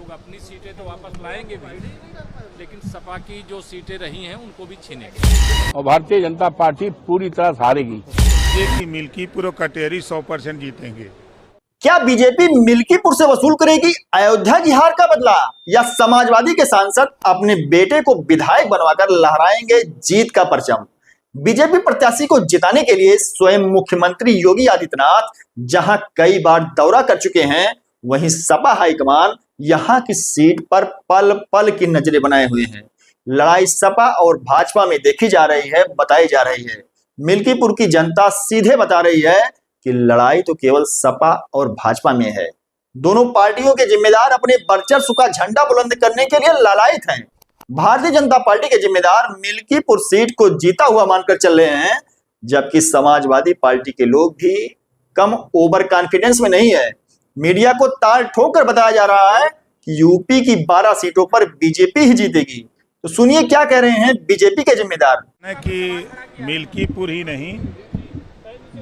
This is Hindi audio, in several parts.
लोग अपनी सीटें तो वापस लाएंगे भी, लेकिन सपा की जो सीटें रही हैं उनको भी छीनेंगे और भारतीय जनता पार्टी पूरी तरह से हारेगी। ये कि मिल्कीपुर और कटेरी 100% जीतेंगे। क्या बीजेपी मिल्कीपुर से वसूल करेगी अयोध्या की हार का बदला, या समाजवादी के सांसद अपने बेटे को विधायक बनवाकर लहराएंगे जीत का परचम? बीजेपी प्रत्याशी को जिताने के लिए स्वयं मुख्यमंत्री योगी आदित्यनाथ जहां कई बार दौरा कर चुके हैं, वहीं सपा हाईकमान यहां की सीट पर पल पल की नजरें बनाए हुए हैं। लड़ाई सपा और भाजपा में देखी जा रही है, बताई जा रही है। मिल्कीपुर की जनता सीधे बता रही है कि लड़ाई तो केवल सपा और भाजपा में है। दोनों पार्टियों के जिम्मेदार अपने वर्चस्व का झंडा बुलंद करने के लिए लालायित हैं। भारतीय जनता पार्टी के जिम्मेदार मिल्कीपुर सीट को जीता हुआ मानकर चल रहे हैं, जबकि समाजवादी पार्टी के लोग भी कम ओवर कॉन्फिडेंस में नहीं है। मीडिया को ताल ठोकर बताया जा रहा है कि यूपी की 12 सीटों पर बीजेपी ही जीतेगी। तो सुनिए क्या कह रहे हैं बीजेपी के जिम्मेदार। कि मिल्कीपुर ही नहीं,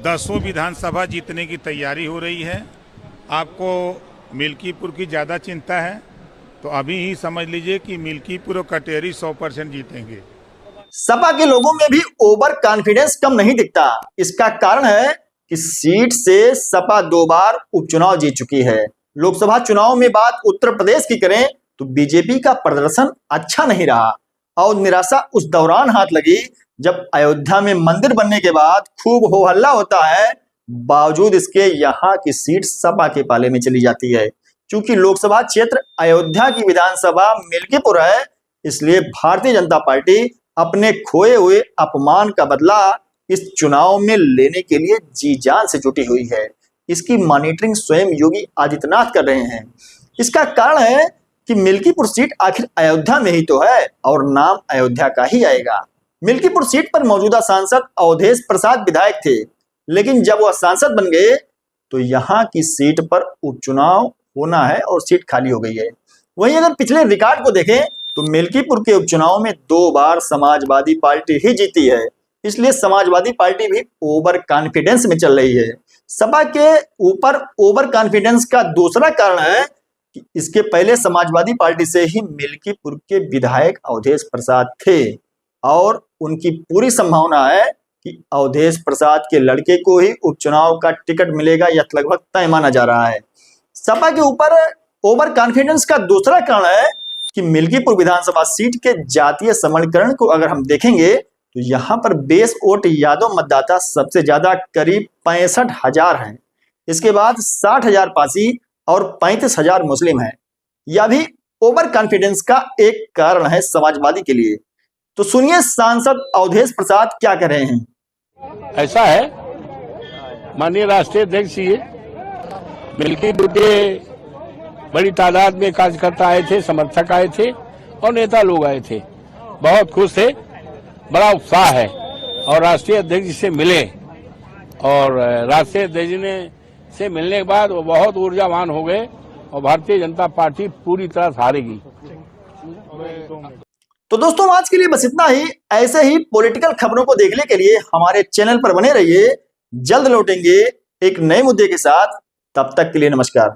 10 विधानसभा जीतने की तैयारी हो रही है। आपको मिल्कीपुर की ज़्यादा चिंता है तो अभी ही समझ लीजिए कि मिल्कीपुर और कटेरी 100% जीतेंगे। सपा के लोगों में भी ओवर कॉन्फिडेंस कम नहीं दिखता। इसका कारण है कि सीट से सपा 2 बार उपचुनाव जीत चुकी है। लोकसभा चुनाव में बात उत्तर प्रदेश की करें तो बीजेपी का प्रदर्शन अच्छा नहीं रहा और निराशा उस दौरान हाथ लगी जब अयोध्या में मंदिर बनने के बाद खूब हो हल्ला होता है, बावजूद इसके यहाँ की सीट सपा के पाले में चली जाती है। चूंकि लोकसभा क्षेत्र अयोध्या की विधानसभा मिल्कीपुर है, इसलिए भारतीय जनता पार्टी अपने खोए हुए अपमान का बदला इस चुनाव में लेने के लिए जी जान से जुटी हुई है। इसकी मॉनिटरिंग स्वयं योगी आदित्यनाथ कर रहे हैं। इसका कारण है कि मिल्कीपुर सीट आखिर अयोध्या में ही तो है और नाम अयोध्या का ही आएगा। मिल्कीपुर सीट पर मौजूदा सांसद अवधेश प्रसाद विधायक थे, लेकिन जब वह सांसद बन गए तो यहाँ की सीट पर उपचुनाव होना है और सीट खाली हो गई है। वहीं अगर पिछले रिकॉर्ड को देखें तो मिल्कीपुर के उपचुनाव में 2 बार समाजवादी पार्टी ही जीती है, इसलिए समाजवादी पार्टी भी ओवर कॉन्फिडेंस में चल रही है। सपा के ऊपर ओवर कॉन्फिडेंस का दूसरा कारण है कि इसके पहले समाजवादी पार्टी से ही मिल्कीपुर के विधायक अवधेश प्रसाद थे और उनकी पूरी संभावना है कि अवधेश प्रसाद के लड़के को ही उपचुनाव का टिकट मिलेगा, यह लगभग तय माना जा रहा है। सपा के ऊपर ओवर कॉन्फिडेंस का दूसरा कारण है कि मिल्कीपुर विधानसभा सीट के जातीय समीकरण को अगर हम देखेंगे तो यहाँ पर बेस वोट यादव मतदाता सबसे ज्यादा करीब 65,000 हैं। इसके बाद 60,000 पासी और 35,000 मुस्लिम हैं। यह भी ओवर कॉन्फिडेंस का एक कारण है समाजवादी के लिए। तो सुनिए सांसद अवधेश प्रसाद क्या कह रहे हैं। ऐसा है, माननीय राष्ट्रीय अध्यक्ष जी मिल्कीपुर के बड़ी तादाद में कार्यकर्ता आए थे, समर्थक आए थे और नेता लोग आए थे। बहुत खुश थे, बड़ा उत्साह है और राष्ट्रीय अध्यक्ष जी से मिले और राष्ट्रीय अध्यक्ष जी से मिलने के बाद वो बहुत ऊर्जावान हो गए और भारतीय जनता पार्टी पूरी तरह से हारेगी। तो दोस्तों आज के लिए बस इतना ही। ऐसे ही पॉलिटिकल खबरों को देखने के लिए हमारे चैनल पर बने रहिए। जल्द लौटेंगे एक नए मुद्दे के साथ, तब तक के लिए नमस्कार।